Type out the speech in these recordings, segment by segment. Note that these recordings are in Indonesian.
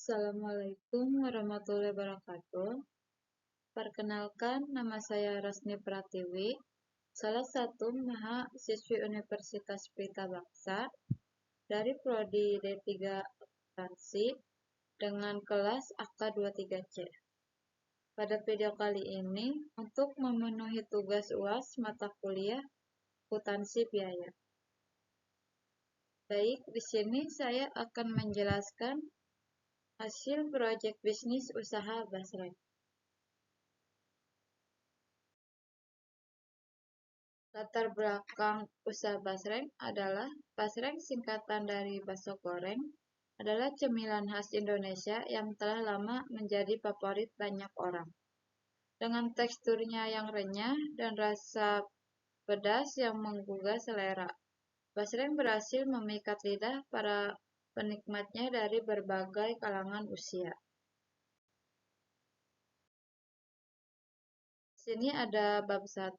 Assalamualaikum warahmatullahi wabarakatuh. Perkenalkan, nama saya Rasni Pratiwi, salah satu mahasiswi Universitas Pelita Bangsa dari Prodi D3 Akuntansi dengan kelas AK23C. Pada video kali ini, untuk memenuhi tugas UAS mata kuliah akuntansi biaya. Baik, di sini saya akan menjelaskan hasil proyek bisnis usaha Basreng. Latar belakang usaha Basreng adalah Basreng singkatan dari bakso goreng adalah cemilan khas Indonesia yang telah lama menjadi favorit banyak orang. Dengan teksturnya yang renyah dan rasa pedas yang menggugah selera, Basreng berhasil memikat lidah para penikmatnya dari berbagai kalangan usia. Di sini ada bab 1,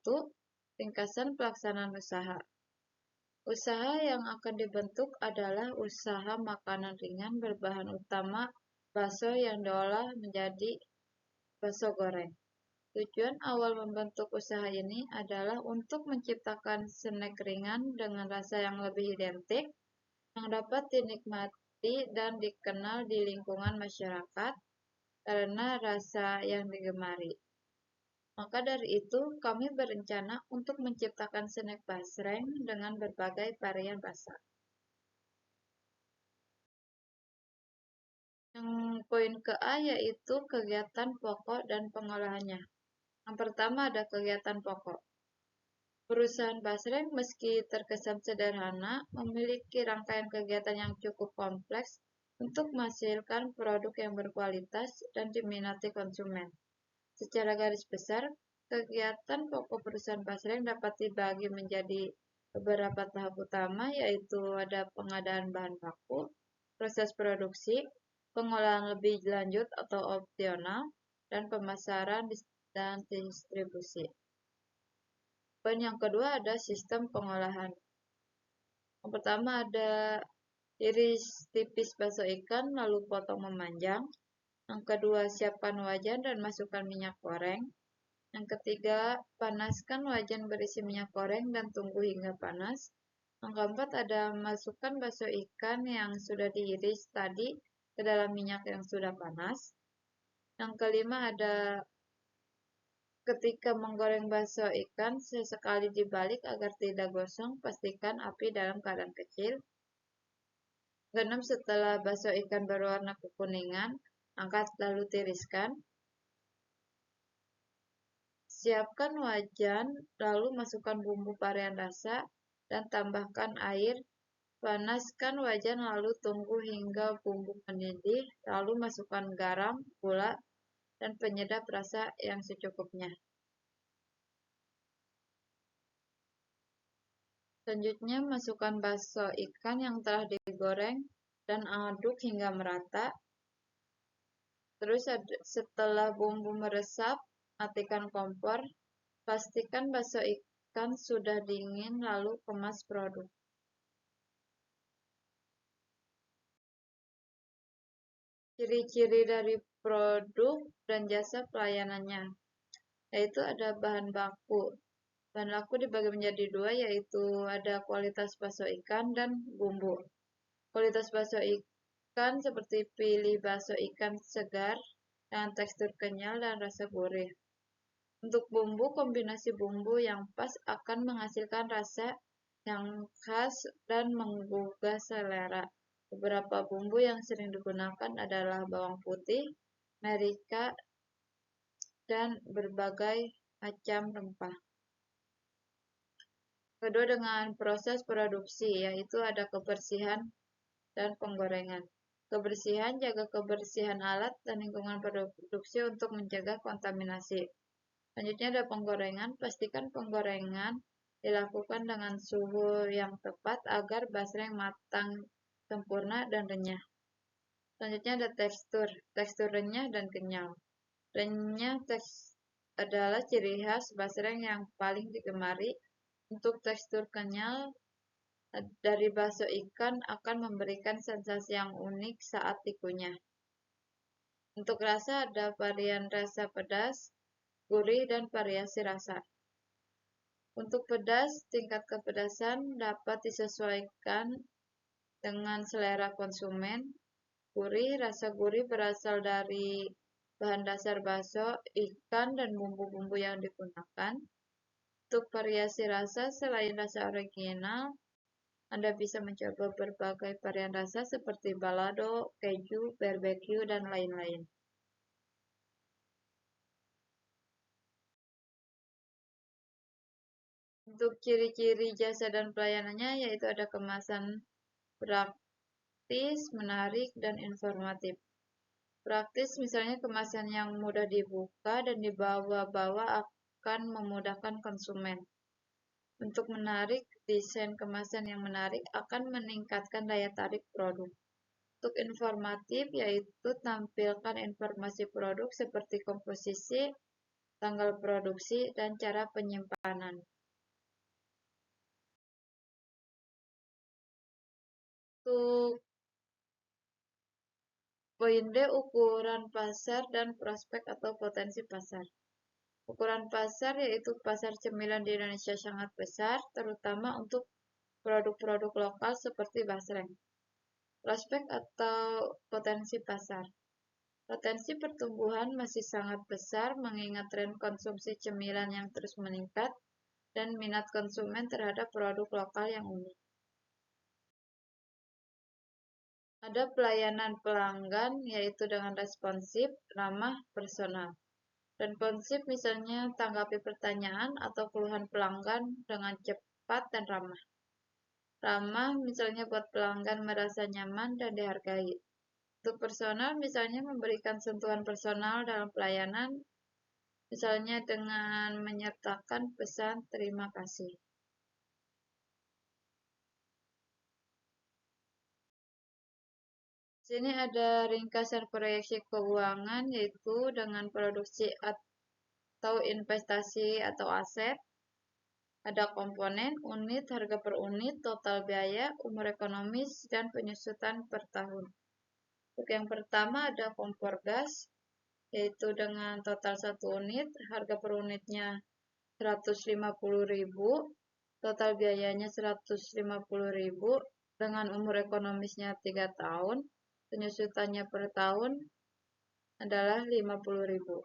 ringkasan pelaksanaan usaha. Usaha yang akan dibentuk adalah usaha makanan ringan berbahan utama bakso yang diolah menjadi bakso goreng. Tujuan awal membentuk usaha ini adalah untuk menciptakan snack ringan dengan rasa yang lebih identik, yang dapat dinikmati dan dikenal di lingkungan masyarakat karena rasa yang digemari. Maka dari itu, kami berencana untuk menciptakan snack basreng dengan berbagai varian rasa. Yang poin ke A yaitu kegiatan pokok dan pengolahannya. Yang pertama ada kegiatan pokok. Perusahaan Basreng meski terkesan sederhana, memiliki rangkaian kegiatan yang cukup kompleks untuk menghasilkan produk yang berkualitas dan diminati konsumen. Secara garis besar, kegiatan pokok perusahaan Basreng dapat dibagi menjadi beberapa tahap utama, yaitu ada pengadaan bahan baku, proses produksi, pengolahan lebih lanjut atau opsional, dan pemasaran dan distribusi. Poin yang kedua ada sistem pengolahan. Yang pertama ada iris tipis bakso ikan lalu potong memanjang. Yang kedua, siapkan wajan dan masukkan minyak goreng. Yang ketiga, panaskan wajan berisi minyak goreng dan tunggu hingga panas. Yang keempat ada masukkan bakso ikan yang sudah diiris tadi ke dalam minyak yang sudah panas. Yang kelima ada ketika menggoreng bakso ikan, sesekali dibalik agar tidak gosong, pastikan api dalam keadaan kecil. Keenam, setelah bakso ikan berwarna kekuningan, angkat lalu tiriskan. Siapkan wajan, lalu masukkan bumbu varian rasa dan tambahkan air. Panaskan wajan lalu tunggu hingga bumbu mendidih, lalu masukkan garam, gula, dan penyedap rasa yang secukupnya. Selanjutnya, masukkan bakso ikan yang telah digoreng dan aduk hingga merata. Terus setelah bumbu meresap, matikan kompor. Pastikan bakso ikan sudah dingin lalu kemas produk. Ciri-ciri dari produk dan jasa pelayanannya, yaitu ada bahan baku. Bahan baku dibagi menjadi dua, yaitu ada kualitas bakso ikan dan bumbu. Kualitas bakso ikan seperti pilih bakso ikan segar dengan tekstur kenyal dan rasa gurih. Untuk bumbu, kombinasi bumbu yang pas akan menghasilkan rasa yang khas dan menggugah selera. Beberapa bumbu yang sering digunakan adalah bawang putih, merica, dan berbagai macam rempah. Kedua, dengan proses produksi, yaitu ada kebersihan dan penggorengan. Kebersihan, jaga kebersihan alat dan lingkungan produksi untuk mencegah kontaminasi. Selanjutnya ada penggorengan, pastikan penggorengan dilakukan dengan suhu yang tepat agar basreng matang sempurna dan renyah. Selanjutnya ada tekstur renyah dan kenyal. Renyah adalah ciri khas basreng yang paling digemari. Untuk tekstur kenyal dari bakso ikan akan memberikan sensasi yang unik saat dikunyah. Untuk rasa ada varian rasa pedas, gurih, dan variasi rasa. Untuk pedas, tingkat kepedasan dapat disesuaikan dengan selera konsumen. Gurih, rasa gurih berasal dari bahan dasar bakso, ikan, dan bumbu-bumbu yang digunakan. Untuk variasi rasa, selain rasa original, Anda bisa mencoba berbagai varian rasa seperti balado, keju, barbecue, dan lain-lain. Untuk ciri-ciri jasa dan pelayanannya yaitu ada kemasan praktis, menarik, dan informatif. Praktis misalnya kemasan yang mudah dibuka dan dibawa-bawa akan memudahkan konsumen. Untuk menarik, desain kemasan yang menarik akan meningkatkan daya tarik produk. Untuk informatif, yaitu tampilkan informasi produk seperti komposisi, tanggal produksi, dan cara penyimpanan. Untuk poin D, ukuran pasar dan prospek atau potensi pasar. Ukuran pasar yaitu pasar cemilan di Indonesia sangat besar, terutama untuk produk-produk lokal seperti basreng. Prospek atau potensi pasar. Potensi pertumbuhan masih sangat besar mengingat tren konsumsi cemilan yang terus meningkat dan minat konsumen terhadap produk lokal yang unik. Ada pelayanan pelanggan yaitu dengan responsif, ramah, personal. Responsif misalnya tanggapi pertanyaan atau keluhan pelanggan dengan cepat dan ramah. Ramah misalnya buat pelanggan merasa nyaman dan dihargai. Untuk personal misalnya memberikan sentuhan personal dalam pelayanan, misalnya dengan menyertakan pesan terima kasih. Sini ada ringkasan proyeksi keuangan yaitu dengan produksi atau investasi atau aset. Ada komponen, unit, harga per unit, total biaya, umur ekonomis, dan penyusutan per tahun. Untuk yang pertama ada kompor gas, yaitu dengan total 1 unit, harga per unitnya 150.000, total biayanya 150.000, dengan umur ekonomisnya 3 tahun, penyusutannya per tahun adalah 50.000.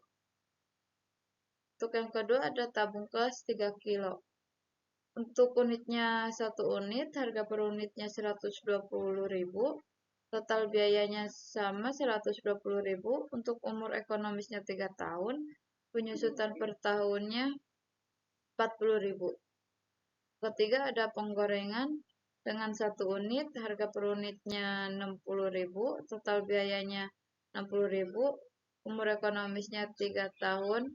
Untuk yang kedua ada tabung gas 3 kilo. Untuk unitnya 1 unit, harga per unitnya 120.000, total biayanya sama 120.000, untuk umur ekonomisnya 3 tahun, penyusutan per tahunnya 40.000. Ketiga ada penggorengan dengan 1 unit, harga per unitnya 60.000, total biayanya 60.000, umur ekonomisnya 3 tahun,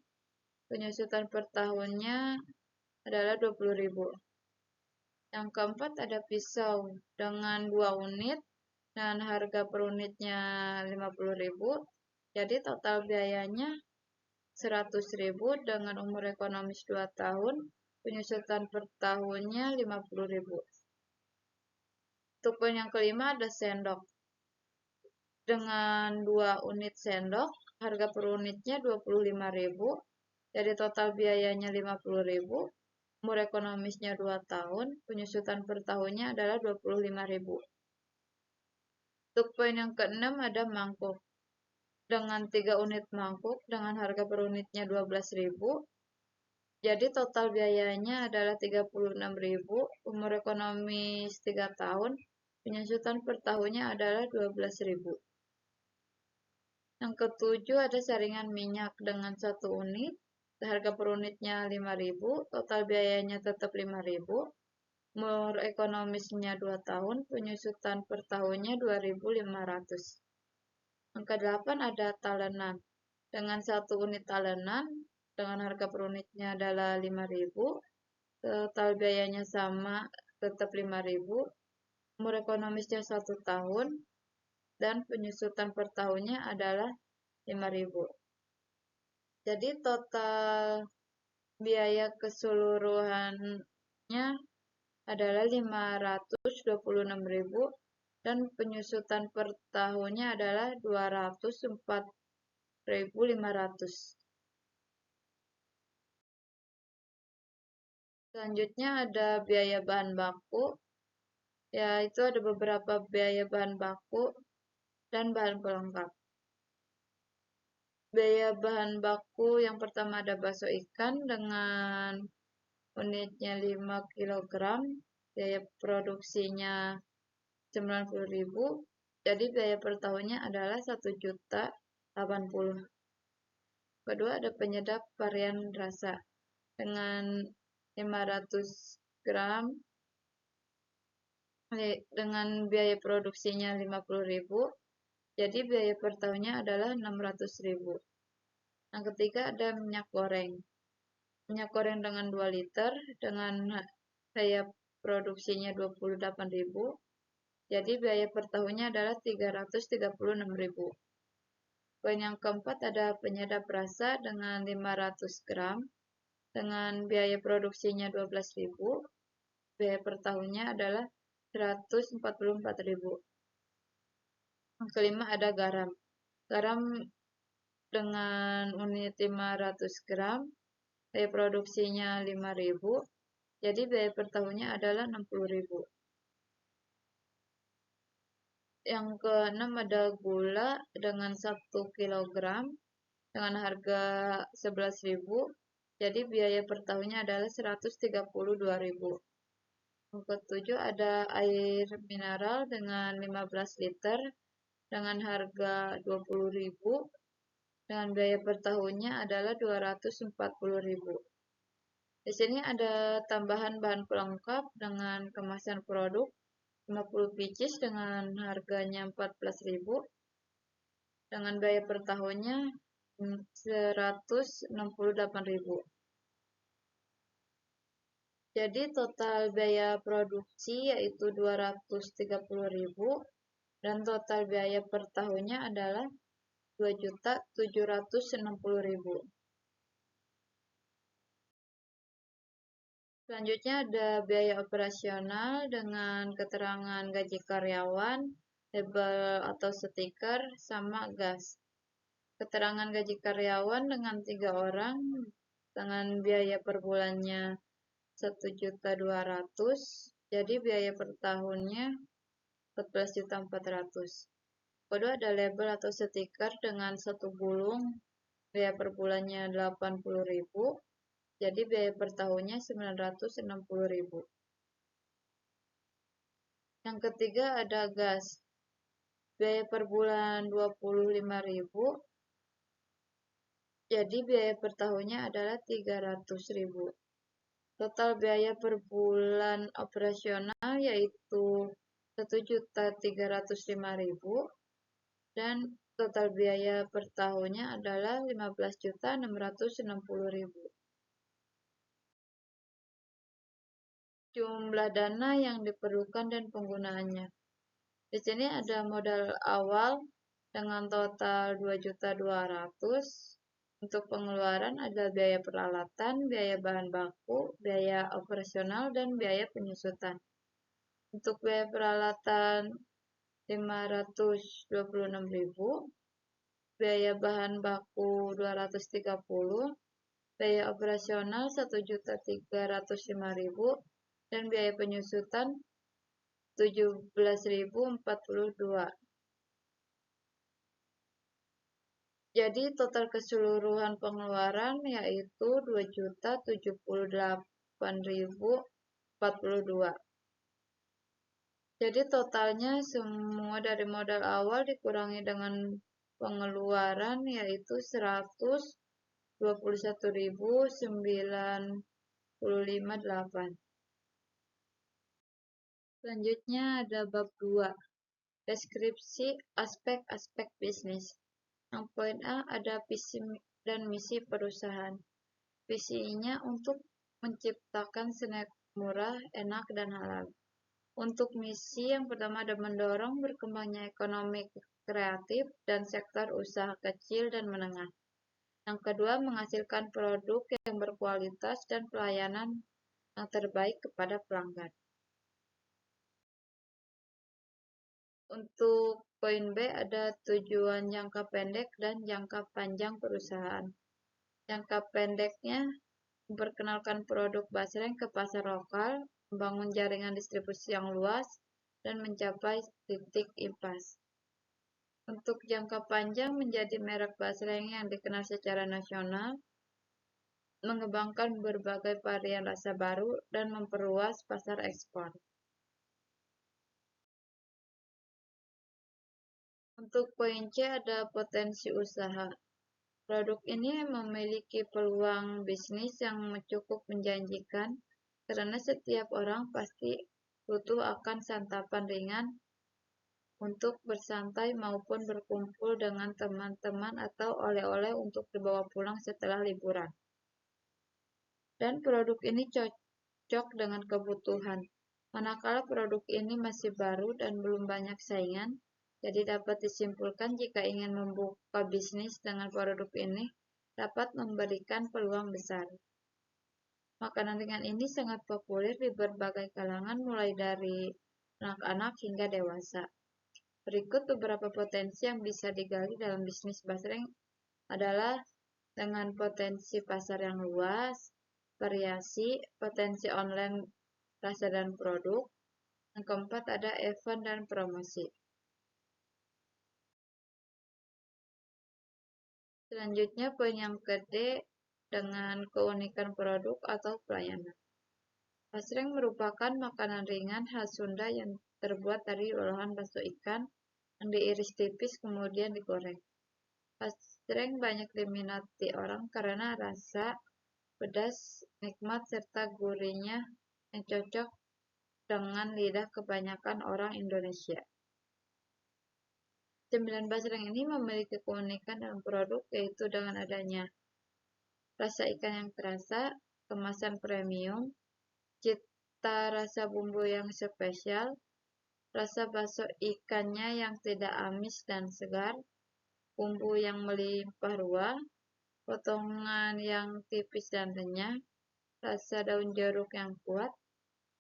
penyusutan per tahunnya adalah 20.000. Yang keempat ada pisau dengan 2 unit dan harga per unitnya 50.000. Jadi total biayanya 100.000 dengan umur ekonomis 2 tahun, penyusutan per tahunnya 50.000. Untuk poin yang kelima ada sendok. Dengan 2 unit sendok, harga per unitnya 25.000. Jadi total biayanya 50.000. Umur ekonomisnya 2 tahun, penyusutan per tahunnya adalah 25.000. Untuk poin yang keenam ada mangkuk. Dengan 3 unit mangkuk dengan harga per unitnya 12.000. Jadi total biayanya adalah 36.000, umur ekonomis 3 tahun, penyusutan per tahunnya adalah 12.000. Yang ketujuh ada saringan minyak dengan 1 unit, harga per unitnya 5.000, total biayanya tetap 5.000, umur ekonomisnya 2 tahun, penyusutan per tahunnya 2.500. Yang ke-8 ada talenan. Dengan 1 unit talenan, dengan harga per unitnya adalah 5.000, total biayanya sama, tetap 5.000, umur ekonomisnya 1 tahun, dan penyusutan per tahunnya adalah 5.000. Jadi total biaya keseluruhannya adalah 526.000 dan penyusutan per tahunnya adalah 240.000. 4.500. Selanjutnya ada biaya bahan baku, yaitu ada beberapa biaya bahan baku dan bahan pelengkap. Biaya bahan baku yang pertama ada bakso ikan dengan unitnya 5 kg, biaya produksinya 90.000, jadi biaya per tahunnya adalah 1.080.000. Kedua ada penyedap varian rasa dengan 500 gram dengan biaya produksinya 50.000, jadi biaya per tahunnya adalah 600.000. Yang ketiga ada minyak goreng. Minyak goreng dengan 2 liter dengan biaya produksinya 28.000. Jadi biaya per tahunnya adalah 336.000. Poin yang keempat ada penyedap rasa dengan 500 gram dengan biaya produksinya 12.000. Biaya per tahunnya adalah 144.000. Yang kelima ada garam. Garam dengan unit 500 gram, biaya produksinya 5.000. Jadi biaya per tahunnya adalah 60.000. Yang keenam ada gula dengan 1 kg dengan harga 11.000. Jadi biaya per tahunnya adalah 132.000. Yang ketujuh ada air mineral dengan 15 liter dengan harga 20.000. Dengan biaya per tahunnya adalah 240.000. Di sini ada tambahan bahan pelengkap dengan kemasan produk 50 pieces dengan harganya 14.000. Dengan biaya per tahunnya 168.000. Jadi total biaya produksi yaitu 230.000 dan total biaya per tahunnya adalah 2.760.000. Selanjutnya ada biaya operasional dengan keterangan gaji karyawan, label atau stiker, sama gas. Keterangan gaji karyawan dengan 3 orang dengan biaya per bulannya 1.200.000, jadi biaya per tahunnya 14.400.000. Kedua ada label atau stiker dengan 1 gulung, biaya per bulannya 80.000, jadi biaya per tahunnya 960.000. Yang ketiga ada gas, biaya per bulan 25.000, jadi biaya per tahunnya adalah 300.000. Total biaya per bulan operasional yaitu 1.305.000 dan total biaya per tahunnya adalah 15.660.000. Jumlah dana yang diperlukan dan penggunaannya. Di sini ada modal awal dengan total 2.200.000. Untuk pengeluaran ada biaya peralatan, biaya bahan baku, biaya operasional, dan biaya penyusutan. Untuk biaya peralatan 526.000, biaya bahan baku 230, biaya operasional 1.305.000, dan biaya penyusutan 17.042. Jadi total keseluruhan pengeluaran yaitu 2.078.042. Jadi totalnya semua dari modal awal dikurangi dengan pengeluaran yaitu 121.958. Selanjutnya ada bab 2, deskripsi aspek-aspek bisnis. Yang poin A ada visi dan misi perusahaan. Visinya untuk menciptakan snack murah, enak, dan halal. Untuk misi yang pertama ada mendorong berkembangnya ekonomi kreatif dan sektor usaha kecil dan menengah. Yang kedua menghasilkan produk yang berkualitas dan pelayanan yang terbaik kepada pelanggan. Untuk Poin B ada tujuan jangka pendek dan jangka panjang perusahaan. Jangka pendeknya memperkenalkan produk basreng ke pasar lokal, membangun jaringan distribusi yang luas, dan mencapai titik impas. Untuk jangka panjang menjadi merek basreng yang dikenal secara nasional, mengembangkan berbagai varian rasa baru, dan memperluas pasar ekspor. Untuk poin C ada potensi usaha. Produk ini memiliki peluang bisnis yang cukup menjanjikan karena setiap orang pasti butuh akan santapan ringan untuk bersantai maupun berkumpul dengan teman-teman atau oleh-oleh untuk dibawa pulang setelah liburan. Dan produk ini cocok dengan kebutuhan. Manakala produk ini masih baru dan belum banyak saingan, jadi dapat disimpulkan jika ingin membuka bisnis dengan produk ini dapat memberikan peluang besar. Makanan ringan ini sangat populer di berbagai kalangan mulai dari anak-anak hingga dewasa. Berikut beberapa potensi yang bisa digali dalam bisnis basreng adalah dengan potensi pasar yang luas, variasi, potensi online rasa dan produk. Yang keempat ada event dan promosi. Selanjutnya poin yang ke-D dengan keunikan produk atau pelayanan. Basreng merupakan makanan ringan khas Sunda yang terbuat dari olahan bakso ikan yang diiris tipis kemudian digoreng. Basreng banyak diminati orang karena rasa pedas, nikmat, serta gurihnya yang cocok dengan lidah kebanyakan orang Indonesia. Cemilan basreng ini memiliki keunikan dalam produk yaitu dengan adanya rasa ikan yang terasa, kemasan premium, cita rasa bumbu yang spesial, rasa bakso ikannya yang tidak amis dan segar, bumbu yang melimpah ruah, potongan yang tipis dan renyah, rasa daun jeruk yang kuat,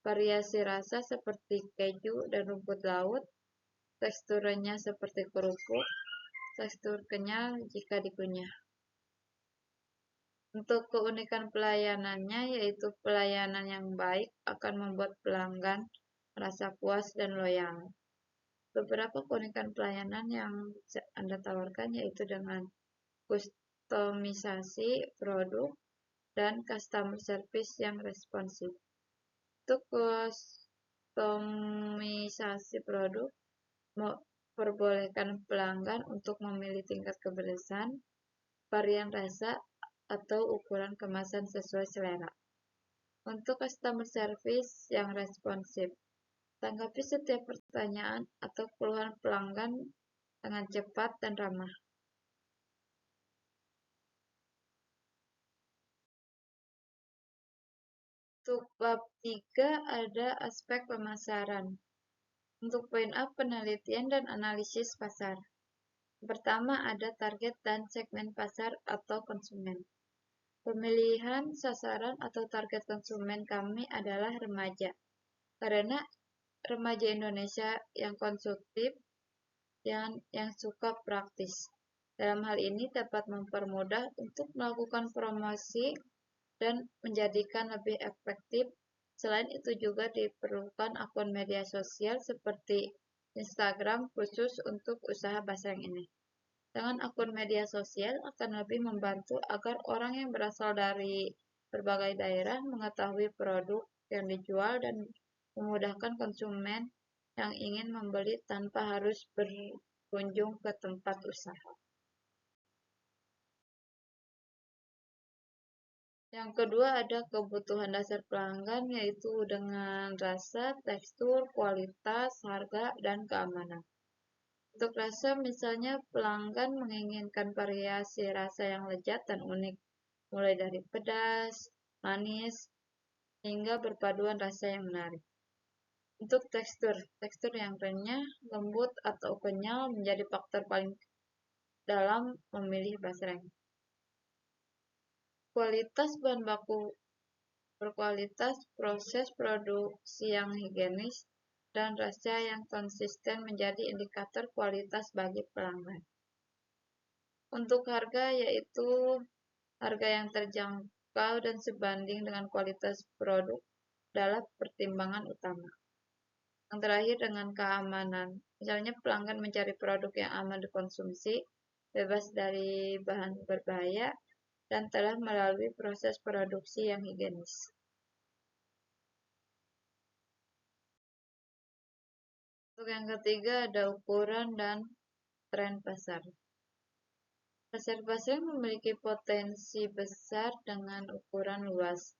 variasi rasa seperti keju dan rumput laut, teksturnya seperti kerupuk, tekstur kenyal jika dikunyah. Untuk keunikan pelayanannya yaitu pelayanan yang baik akan membuat pelanggan merasa puas dan loyal. Beberapa keunikan pelayanan yang bisa Anda tawarkan yaitu dengan kustomisasi produk dan customer service yang responsif. Untuk kustomisasi produk, memperbolehkan pelanggan untuk memilih tingkat kepedasan, varian rasa, atau ukuran kemasan sesuai selera. Untuk customer service yang responsif, tanggapi setiap pertanyaan atau keluhan pelanggan dengan cepat dan ramah. Untuk bab 3 ada aspek pemasaran. Untuk poin A, penelitian dan analisis pasar. Pertama ada target dan segmen pasar atau konsumen. Pemilihan sasaran atau target konsumen kami adalah remaja. Karena remaja Indonesia yang konsumtif dan yang suka praktis. Dalam hal ini dapat mempermudah untuk melakukan promosi dan menjadikan lebih efektif. Selain itu juga diperlukan akun media sosial seperti Instagram khusus untuk usaha basreng ini. Dengan akun media sosial akan lebih membantu agar orang yang berasal dari berbagai daerah mengetahui produk yang dijual dan memudahkan konsumen yang ingin membeli tanpa harus berkunjung ke tempat usaha. Yang kedua ada kebutuhan dasar pelanggan yaitu dengan rasa, tekstur, kualitas, harga, dan keamanan. Untuk rasa misalnya pelanggan menginginkan variasi rasa yang lezat dan unik, mulai dari pedas, manis, hingga berpaduan rasa yang menarik. Untuk tekstur yang renyah, lembut, atau kenyal menjadi faktor paling dalam memilih basreng. Kualitas bahan baku berkualitas, proses produksi yang higienis, dan rasa yang konsisten menjadi indikator kualitas bagi pelanggan. Untuk harga, yaitu harga yang terjangkau dan sebanding dengan kualitas produk adalah pertimbangan utama. Yang terakhir dengan keamanan. Misalnya pelanggan mencari produk yang aman dikonsumsi, bebas dari bahan berbahaya, dan telah melalui proses produksi yang higienis. Untuk yang ketiga ada ukuran dan tren pasar. Pasar basreng memiliki potensi besar dengan ukuran luas,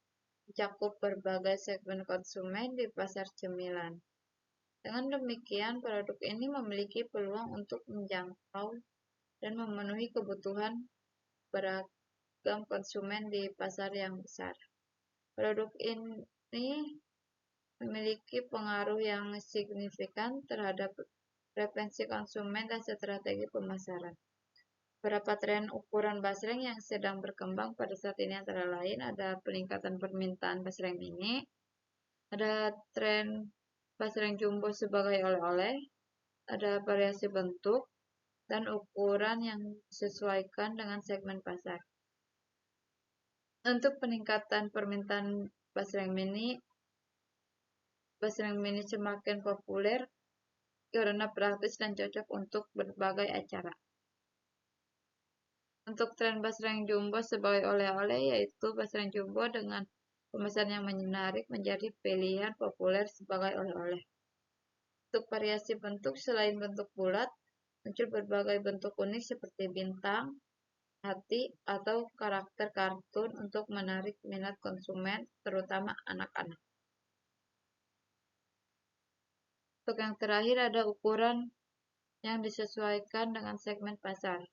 mencakup berbagai segmen konsumen di pasar cemilan. Dengan demikian, produk ini memiliki peluang untuk menjangkau dan memenuhi kebutuhan beragam konsumen di pasar yang besar. Produk ini memiliki pengaruh yang signifikan terhadap preferensi konsumen dan strategi pemasaran. Beberapa tren ukuran basreng yang sedang berkembang pada saat ini antara lain ada peningkatan permintaan basreng mini, ada tren basreng jumbo sebagai oleh-oleh, ada variasi bentuk, dan ukuran yang disesuaikan dengan segmen pasar. Untuk peningkatan permintaan basreng mini semakin populer karena praktis dan cocok untuk berbagai acara. Untuk tren basreng jumbo sebagai oleh-oleh, yaitu basreng jumbo dengan kemasan yang menarik menjadi pilihan populer sebagai oleh-oleh. Untuk variasi bentuk, selain bentuk bulat, muncul berbagai bentuk unik seperti bintang, hati, atau karakter kartun untuk menarik minat konsumen, terutama anak-anak. Untuk yang terakhir ada ukuran yang disesuaikan dengan segmen pasar.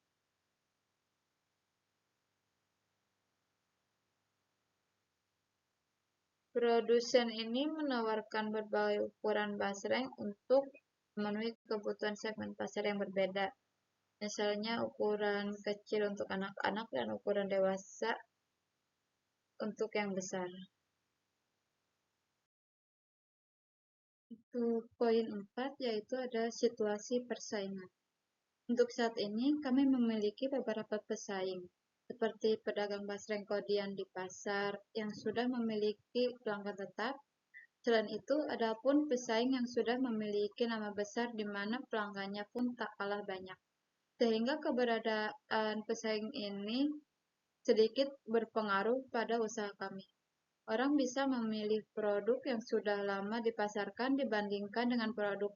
Produsen ini menawarkan berbagai ukuran basreng untuk memenuhi kebutuhan segmen pasar yang berbeda. Misalnya ukuran kecil untuk anak-anak dan ukuran dewasa untuk yang besar. Untuk poin 4 yaitu ada situasi persaingan. Untuk saat ini kami memiliki beberapa pesaing, seperti pedagang basreng kodian di pasar yang sudah memiliki pelanggan tetap. Selain itu, ada pun pesaing yang sudah memiliki nama besar di mana pelanggannya pun tak kalah banyak. Sehingga keberadaan pesaing ini sedikit berpengaruh pada usaha kami. Orang bisa memilih produk yang sudah lama dipasarkan dibandingkan dengan produk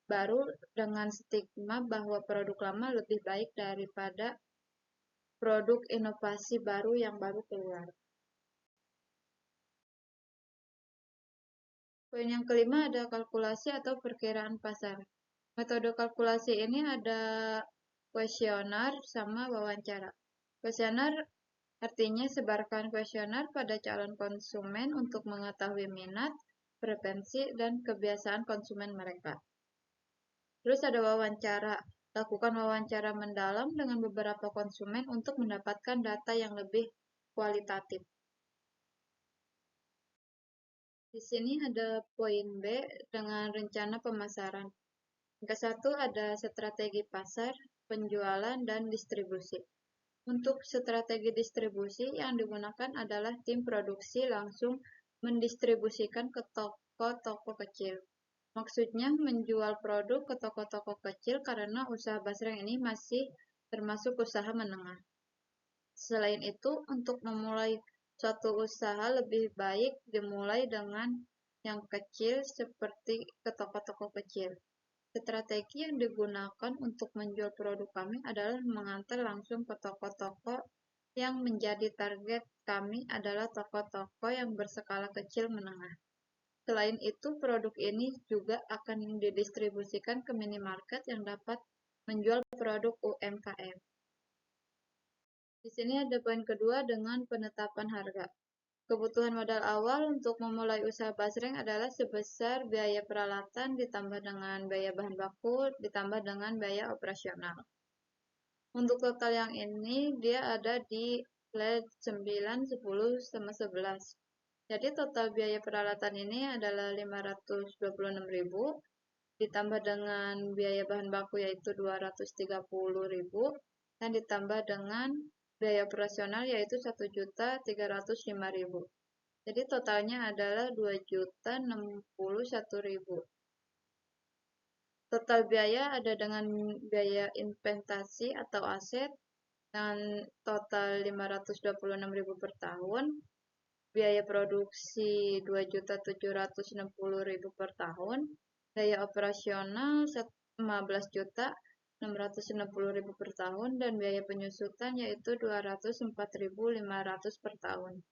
baru dengan stigma bahwa produk lama lebih baik daripada produk inovasi baru yang baru keluar. Poin yang kelima ada kalkulasi atau perkiraan pasar. Metode kalkulasi ini ada kuesioner sama wawancara. Kuesioner artinya sebarkan kuesioner pada calon konsumen untuk mengetahui minat, preferensi, dan kebiasaan konsumen mereka. Terus ada wawancara. Lakukan wawancara mendalam dengan beberapa konsumen untuk mendapatkan data yang lebih kualitatif. Di sini ada poin B dengan rencana pemasaran. Yang ke-1 ada strategi pasar, penjualan, dan distribusi. Untuk strategi distribusi yang digunakan adalah tim produksi langsung mendistribusikan ke toko-toko kecil. Maksudnya menjual produk ke toko-toko kecil karena usaha basreng ini masih termasuk usaha menengah. Selain itu, untuk memulai suatu usaha lebih baik dimulai dengan yang kecil seperti ke toko-toko kecil. Strategi yang digunakan untuk menjual produk kami adalah mengantar langsung ke toko-toko yang menjadi target kami adalah toko-toko yang berskala kecil menengah. Selain itu, produk ini juga akan didistribusikan ke minimarket yang dapat menjual produk UMKM. Di sini ada poin kedua dengan penetapan harga. Kebutuhan modal awal untuk memulai usaha basreng adalah sebesar biaya peralatan ditambah dengan biaya bahan baku ditambah dengan biaya operasional. Untuk total yang ini dia ada di slide 9, 10, sama 11. Jadi total biaya peralatan ini adalah 526.000 ditambah dengan biaya bahan baku yaitu 230.000 dan ditambah dengan biaya operasional yaitu 1.305.000. Jadi totalnya adalah 2.061.000. Total biaya ada dengan biaya investasi atau aset dengan total 526.000 per tahun, biaya produksi 2.760.000 per tahun, biaya operasional 15.660.000 per tahun, dan biaya penyusutan yaitu 204.500 per tahun.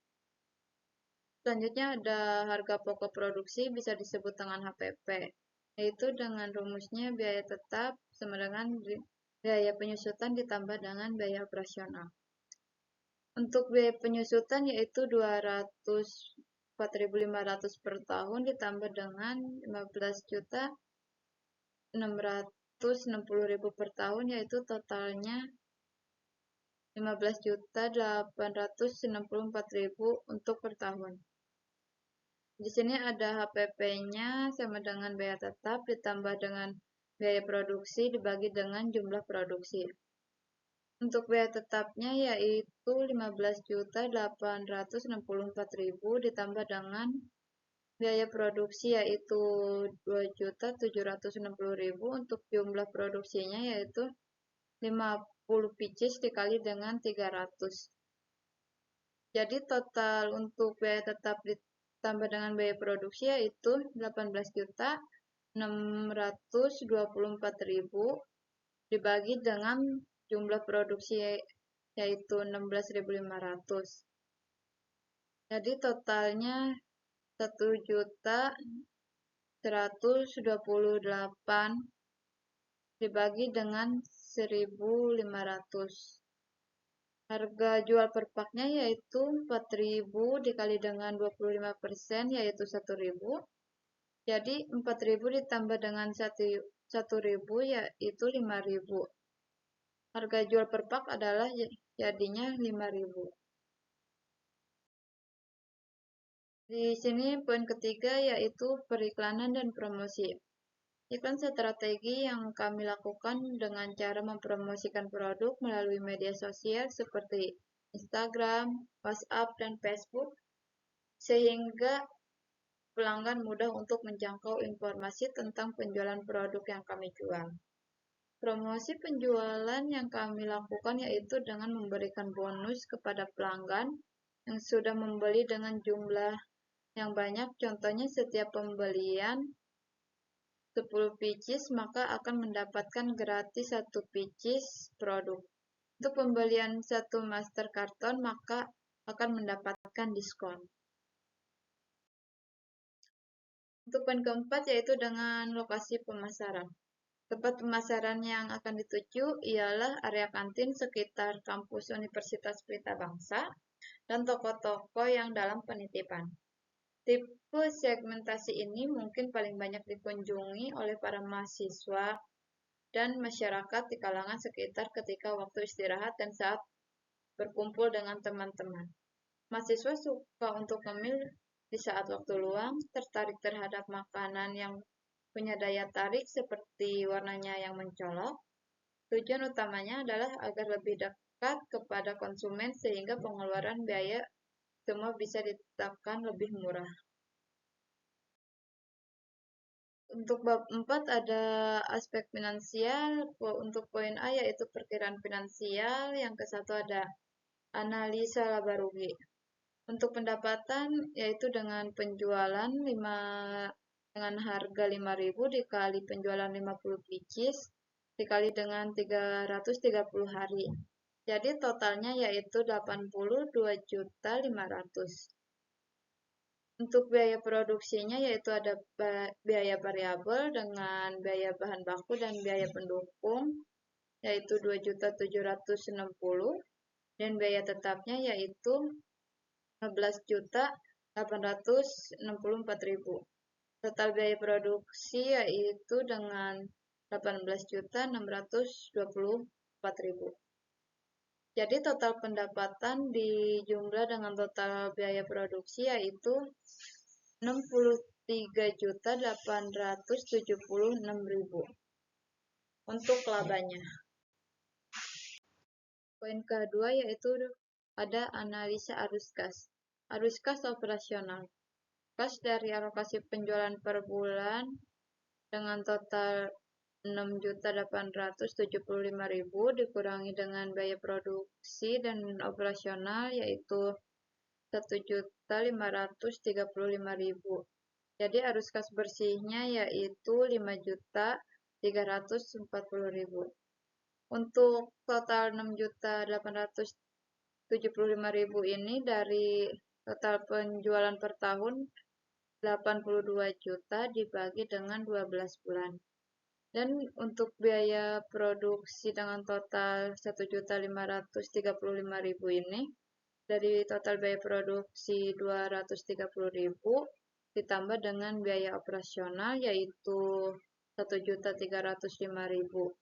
Selanjutnya ada harga pokok produksi bisa disebut dengan HPP, yaitu dengan rumusnya biaya tetap sama dengan biaya penyusutan ditambah dengan biaya operasional. Untuk biaya penyusutan yaitu 204.500 per tahun ditambah dengan 15.660.000 per tahun yaitu totalnya 15.864.000 untuk per tahun. Di sini ada HPP-nya sama dengan biaya tetap ditambah dengan biaya produksi dibagi dengan jumlah produksi. Untuk biaya tetapnya yaitu 15.864.000 ditambah dengan biaya produksi yaitu 2.760.000 untuk jumlah produksinya yaitu 50 pieces dikali dengan 300. Jadi total untuk biaya tetap ditambah dengan biaya produksi yaitu 18.624.000 dibagi dengan jumlah produksi yaitu 16.500. Jadi totalnya 1.128 dibagi dengan 1.500. Harga jual per paknya yaitu 4.000 dikali dengan 25% yaitu 1.000. Jadi 4.000 ditambah dengan 1.000 yaitu 5.000. Harga jual per pak adalah jadinya 5.000. Di sini poin ketiga yaitu periklanan dan promosi. Iklan strategi yang kami lakukan dengan cara mempromosikan produk melalui media sosial seperti Instagram, WhatsApp, dan Facebook, sehingga pelanggan mudah untuk menjangkau informasi tentang penjualan produk yang kami jual. Promosi penjualan yang kami lakukan yaitu dengan memberikan bonus kepada pelanggan yang sudah membeli dengan jumlah yang banyak. Contohnya setiap pembelian 10 pieces maka akan mendapatkan gratis 1 pieces produk. Untuk pembelian 1 master karton maka akan mendapatkan diskon. Untuk poin keempat yaitu dengan lokasi pemasaran. Tempat pemasaran yang akan dituju ialah area kantin sekitar kampus Universitas Pelita Bangsa dan toko-toko yang dalam penitipan. Tipe segmentasi ini mungkin paling banyak dikunjungi oleh para mahasiswa dan masyarakat di kalangan sekitar ketika waktu istirahat dan saat berkumpul dengan teman-teman. Mahasiswa suka untuk ngemil di saat waktu luang, tertarik terhadap makanan yang punya daya tarik seperti warnanya yang mencolok. Tujuan utamanya adalah agar lebih dekat kepada konsumen sehingga pengeluaran biaya semua bisa ditetapkan lebih murah. Untuk bab 4 ada aspek finansial. Untuk poin A yaitu perkiraan finansial. Yang ke-1 ada analisa laba rugi. Untuk pendapatan yaitu dengan penjualan dengan harga 5.000 dikali penjualan 50 pieces dikali dengan 330 hari. Jadi totalnya yaitu 82.500.000. Untuk biaya produksinya yaitu ada biaya variabel dengan biaya bahan baku dan biaya pendukung yaitu 2.760 dan biaya tetapnya yaitu 15.864.000. Total biaya produksi yaitu dengan 18.624.000. Jadi total pendapatan dijumlah dengan total biaya produksi yaitu 63.876.000 untuk labanya. Poin kedua yaitu ada analisa arus kas. Arus kas operasional. Kas dari alokasi penjualan per bulan dengan total 6.875.000 dikurangi dengan biaya produksi dan operasional yaitu 1.535.000. Jadi arus kas bersihnya yaitu 5.340.000. Untuk total 6.875.000 ini dari total penjualan per tahun 82 juta dibagi dengan 12 bulan. Dan untuk biaya produksi dengan total 1.535.000 ini dari total biaya produksi 230.000 ditambah dengan biaya operasional yaitu 1.305.000.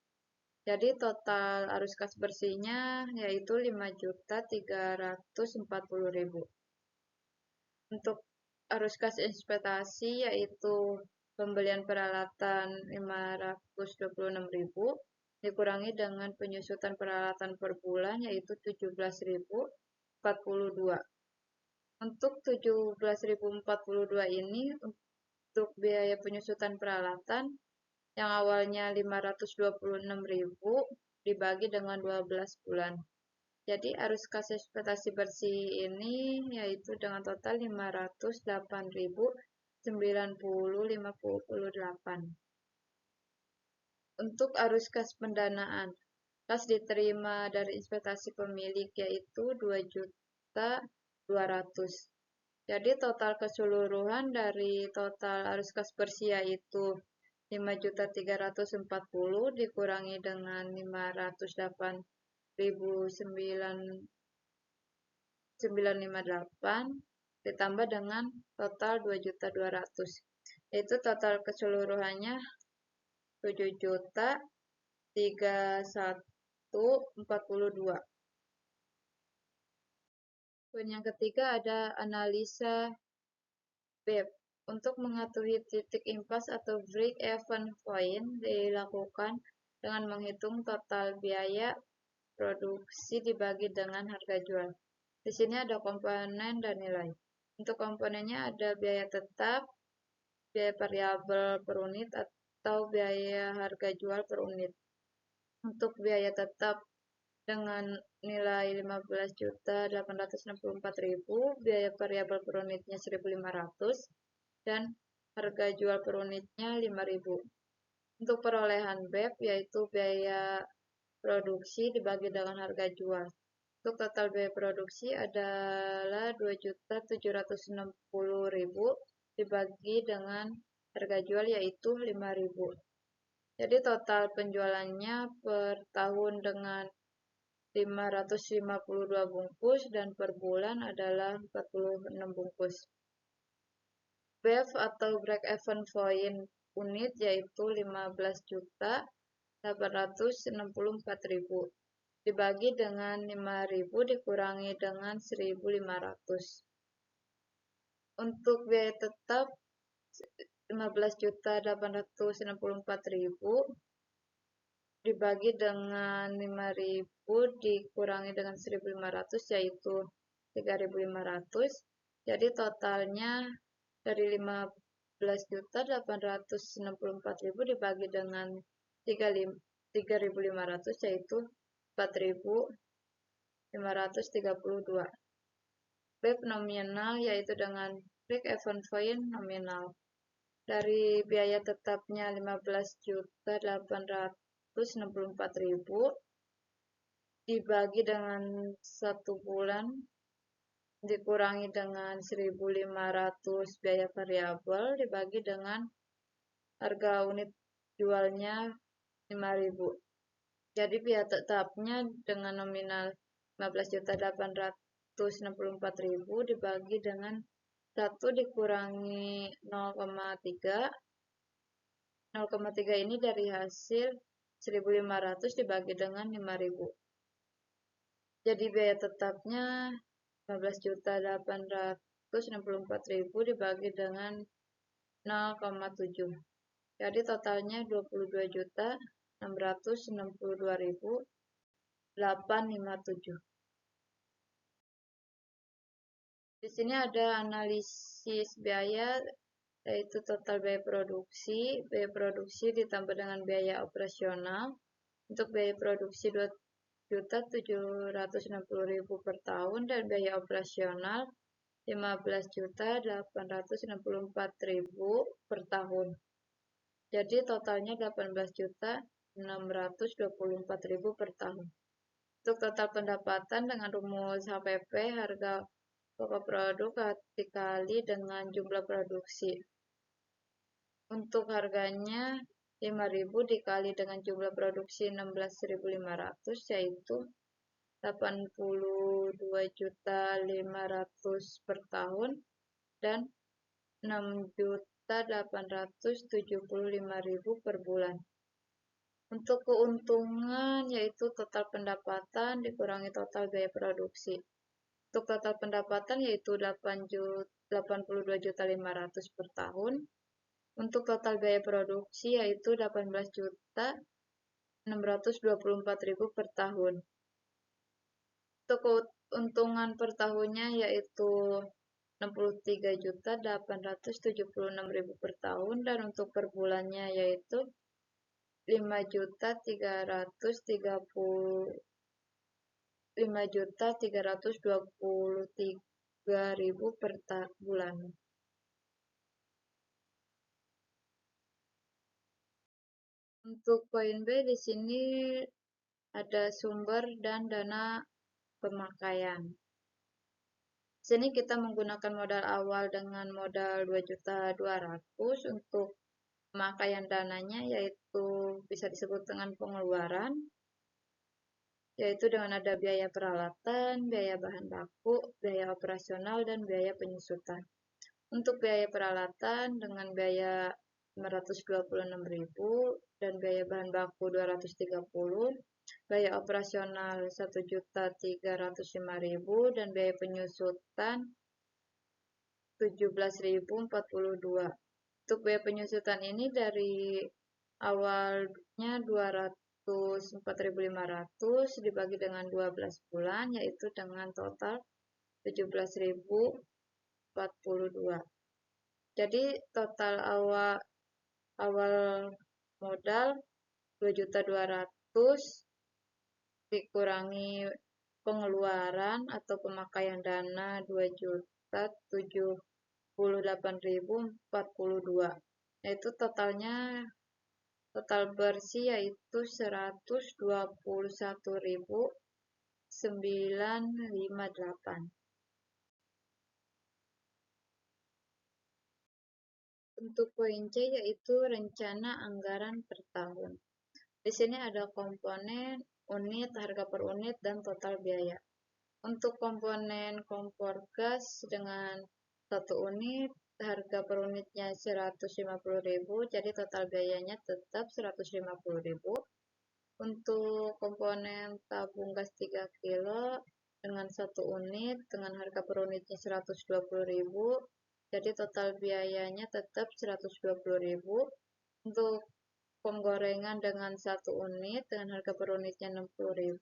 Jadi total arus kas bersihnya yaitu 5.340.000. Untuk arus kas investasi yaitu pembelian peralatan 526.000 dikurangi dengan penyusutan peralatan per bulan yaitu 17.042. Untuk 17.042 ini untuk biaya penyusutan peralatan yang awalnya 526.000 dibagi dengan 12 bulan. Jadi arus kas ekspektasi bersih ini yaitu dengan total 508.950,58. Untuk arus kas pendanaan, kas diterima dari investasi pemilik yaitu 2.200.000. Jadi total keseluruhan dari total arus kas bersih yaitu 5.340 dikurangi dengan 508.958 ditambah dengan total 2.200.000. Yaitu total keseluruhannya 7.3142. Poin yang ketiga ada analisa BEP. Untuk mengetahui titik impas atau break even point dilakukan dengan menghitung total biaya produksi dibagi dengan harga jual. Di sini ada komponen dan nilai. Untuk komponennya ada biaya tetap, biaya variabel per unit atau biaya harga jual per unit. Untuk biaya tetap dengan nilai 15.864.000, biaya variabel per unitnya 1.500 dan harga jual per unitnya 5.000. Untuk perolehan BEP yaitu biaya produksi dibagi dengan harga jual. Untuk total biaya produksi adalah 2.760.000 dibagi dengan harga jual yaitu 5.000. Jadi total penjualannya per tahun dengan 552 bungkus dan per bulan adalah 46 bungkus. BEF atau break even point unit yaitu 15.864.000 dibagi dengan 5.000 dikurangi dengan 1.500. Untuk biaya tetap 15.864.000 dibagi dengan 5.000 dikurangi dengan 1.500 yaitu 3.500. Jadi totalnya dari 15.864.000 dibagi dengan 3.500 yaitu 4.532. BEP nominal yaitu dengan break even point nominal. Dari biaya tetapnya 15.864.000 dibagi dengan 1 bulan dikurangi dengan 1.500 biaya variabel dibagi dengan harga unit jualnya 5.000. Jadi biaya tetapnya dengan nominal 15.864.000 dibagi dengan 1 dikurangi 0,3. 0,3 ini dari hasil 1.500 dibagi dengan 5.000. Jadi biaya tetapnya 15.864.000 dibagi dengan 0,7. Jadi totalnya 22.662.857. Di sini ada analisis biaya, yaitu total biaya produksi ditambah dengan biaya operasional. Untuk biaya produksi 2.760.000 per tahun dan biaya operasional 15.864.000 per tahun. Jadi totalnya 18.624.000 per tahun. Untuk total pendapatan dengan rumus HPP, harga pokok produk dikali dengan jumlah produksi. Untuk harganya 5.000 dikali dengan jumlah produksi 16.500, yaitu 82.500.000 per tahun dan 6.875.000 per bulan. Untuk keuntungan yaitu total pendapatan dikurangi total biaya produksi. Untuk total pendapatan yaitu 82.500.000 per tahun. Untuk total biaya produksi yaitu 18.624.000 per tahun. Untuk keuntungan per tahunnya yaitu 63.876.000 per tahun dan untuk per bulannya yaitu 5.323.000 per bulan. Untuk poin B di sini ada sumber dan dana pemakaian. Di sini kita menggunakan modal awal dengan modal 2.200.000 untuk pemakaian dananya yaitu bisa disebut dengan pengeluaran, yaitu dengan ada biaya peralatan, biaya bahan baku, biaya operasional, dan biaya penyusutan. Untuk biaya peralatan dengan biaya 526.000 dan biaya bahan baku 230, biaya operasional 1.305.000 dan biaya penyusutan 17.042. Untuk biaya penyusutan ini dari awalnya 204.500 dibagi dengan 12 bulan, yaitu dengan total 17.042. Jadi total awal modal 2.200.000 dikurangi pengeluaran atau pemakaian dana 2.078.042, yaitu total bersih yaitu 121.958. Untuk poin C yaitu rencana anggaran per tahun. Di sini ada komponen unit, harga per unit, dan total biaya. Untuk komponen kompor gas dengan 1 unit, harga per unitnya 150.000, jadi total biayanya tetap 150.000. Untuk komponen tabung gas 3 kilo dengan 1 unit dengan harga per unitnya 120.000, jadi total biayanya tetap 120.000. Untuk penggorengan dengan 1 unit dengan harga per unitnya 60.000,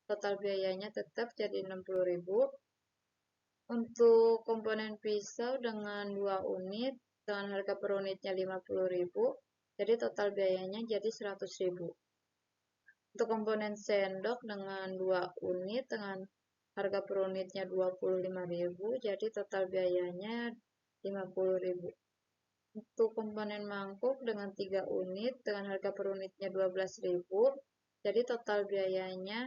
total biayanya tetap jadi 60.000. Untuk komponen pisau dengan 2 unit dengan harga per unitnya 50.000, jadi total biayanya jadi 100.000. Untuk komponen sendok dengan 2 unit dengan harga per unitnya 25.000, jadi total biayanya 50.000. Untuk komponen mangkuk dengan 3 unit dengan harga per unitnya 12.000, jadi total biayanya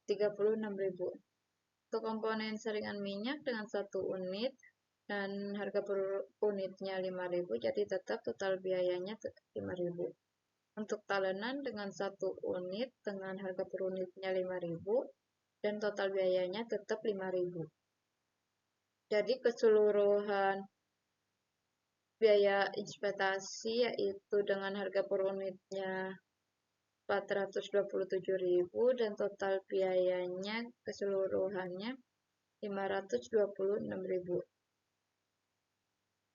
36.000. Untuk komponen saringan minyak dengan 1 unit dan harga per unitnya 5.000, jadi tetap total biayanya 5.000. Untuk talenan dengan 1 unit dengan harga per unitnya 5.000 dan total biayanya tetap 5.000. Jadi keseluruhan biaya investasi yaitu dengan harga per unitnya 427.000 dan total biayanya keseluruhannya 526.000.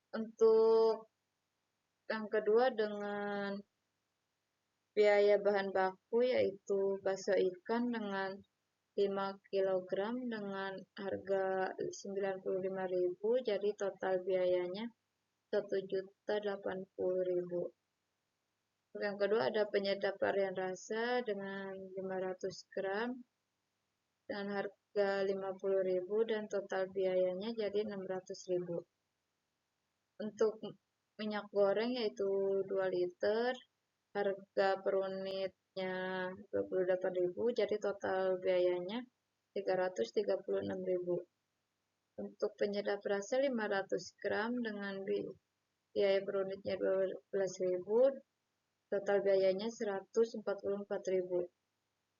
Untuk yang kedua dengan biaya bahan baku yaitu bakso ikan dengan 5 kg dengan harga 95.000, jadi total biayanya 1.080.000. Yang kedua ada penyedap varian rasa dengan 500 gram dengan harga 50.000 dan total biayanya jadi 600.000. Untuk minyak goreng yaitu 2 liter, harga per unitnya 28.000, jadi total biayanya 336.000. Untuk penyedap rasa 500 gram dengan biaya per unitnya 12.000, total biayanya 144.000.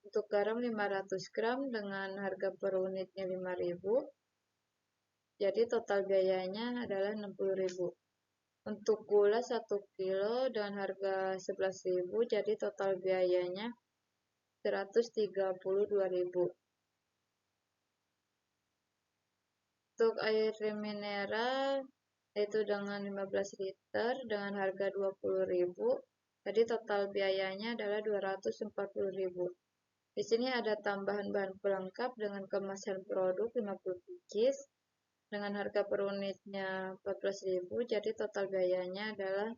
Untuk garam 500 gram dengan harga per unitnya 5.000, jadi total biayanya adalah 60.000. Untuk gula 1 kilo dengan harga 11.000, jadi total biayanya 132.000. Untuk air mineral yaitu dengan 15 liter dengan harga 20.000, jadi total biayanya adalah 240.000. Di sini ada tambahan bahan pelengkap dengan kemasan produk 50 pieces dengan harga per unitnya 14.000, jadi total biayanya adalah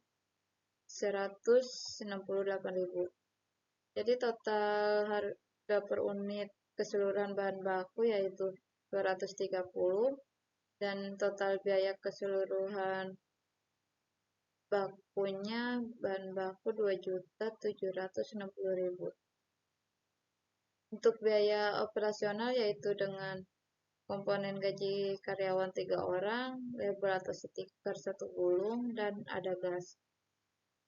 168.000. Jadi total harga per unit keseluruhan bahan baku yaitu 230 dan total biaya keseluruhan bakunya bahan baku 2.760.000. Untuk biaya operasional yaitu dengan komponen gaji karyawan 3 orang, label atau stiker 1 gulung, dan ada gas.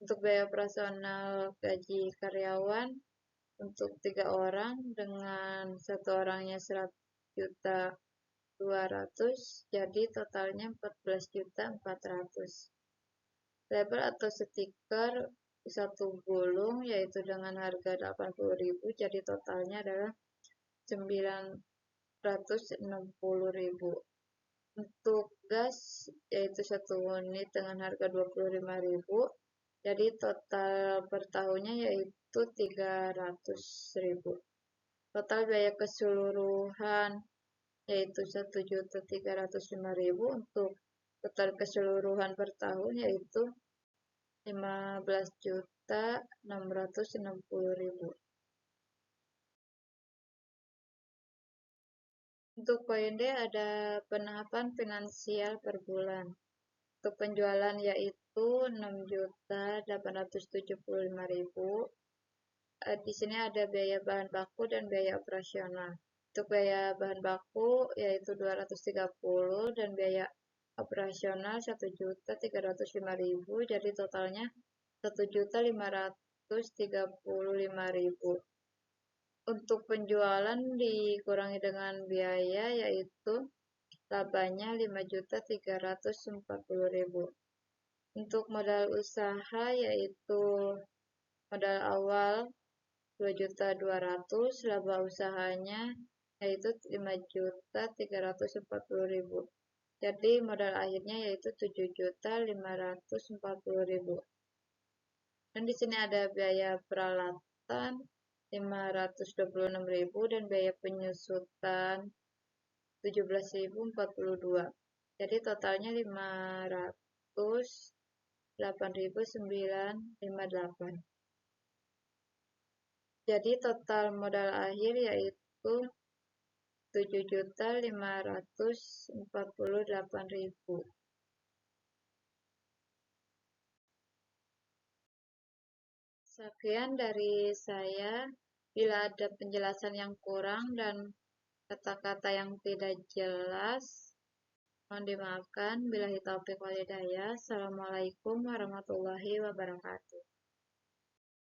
Untuk biaya operasional gaji karyawan untuk 3 orang dengan 1 orangnya 100.200.000, jadi totalnya 14.400.000. Label atau stiker 1 gulung yaitu dengan harga 80.000, jadi totalnya adalah 960.000. Untuk gas yaitu 1 unit dengan harga 25.000, jadi total per tahunnya yaitu 300.000. Total biaya keseluruhan yaitu 1.305.000. Untuk total keseluruhan per tahun yaitu 15.660.000. Untuk poin D ada penahapan finansial per bulan. Untuk penjualan yaitu 6.875.000. Di sini ada biaya bahan baku dan biaya operasional. Untuk biaya bahan baku yaitu 230 dan biaya operasional 1.305.000, jadi totalnya 1.535.000. Untuk penjualan dikurangi dengan biaya yaitu labanya 5.340.000. Untuk modal usaha yaitu modal awal 2.200.000, laba usahanya yaitu 5.340.000. Jadi modal akhirnya yaitu 7.540.000. Dan di sini ada biaya peralatan 526.000 dan biaya penyusutan 17.042. Jadi totalnya 508.958. Jadi total modal akhir yaitu 7.548.000. Sekian dari saya. Bila ada penjelasan yang kurang dan kata-kata yang tidak jelas, mohon dimaafkan. Billahi taufiq wal hidayah. Assalamualaikum warahmatullahi wabarakatuh.